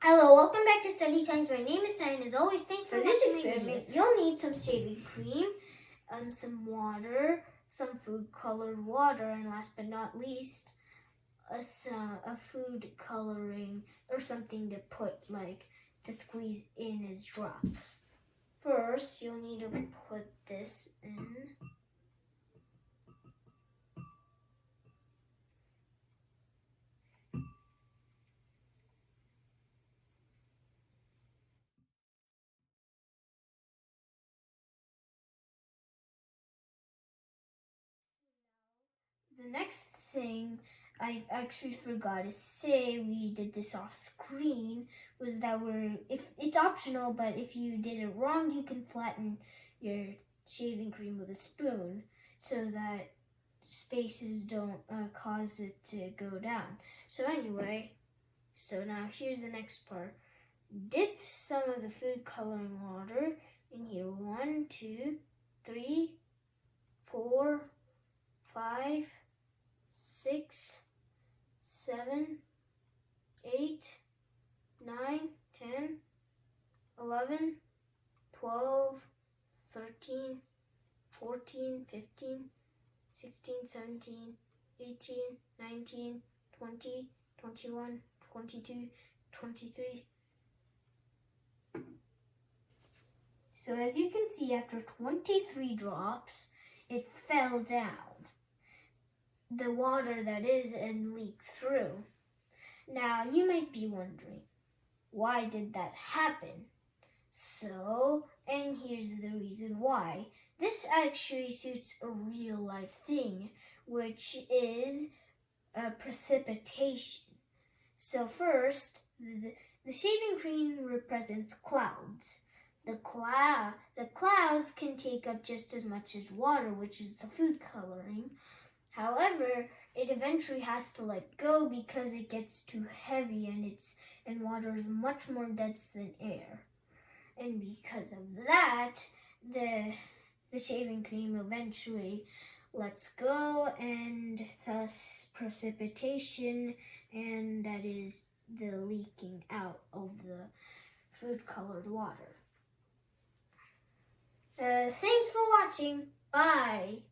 Hello, welcome back to Study Times. My name is Sai, as always, thanks for this watching experiment, you'll need some shaving cream, some water, some food-colored water, and last but not least, a food coloring or something to put, to squeeze in as drops. First, you'll need to put this in. The next thing I actually forgot to say, we did this off screen, was that if it's optional, but if you did it wrong, you can flatten your shaving cream with a spoon so that spaces don't cause it to go down. So anyway, now here's the next part. Dip some of the food coloring water in here. 1, 2, 3, 4, 5, 6, 7, 8, 9, 10, 11, 12, 13, 14, 15, 16, 17, 18, 19, 20, 21, 22, 23. So as you can see, after 23 drops, it fell down. The water that is and leaked through. Now you might be wondering, why did that happen? And here's the reason why. This actually suits a real life thing, which is precipitation. So first, the shaving cream represents clouds. The clouds can take up just as much as water, which is the food coloring. However, it eventually has to let go because it gets too heavy and water is much more dense than air. And because of that, the shaving cream eventually lets go, and thus precipitation, and that is the leaking out of the food-colored water. Thanks for watching. Bye.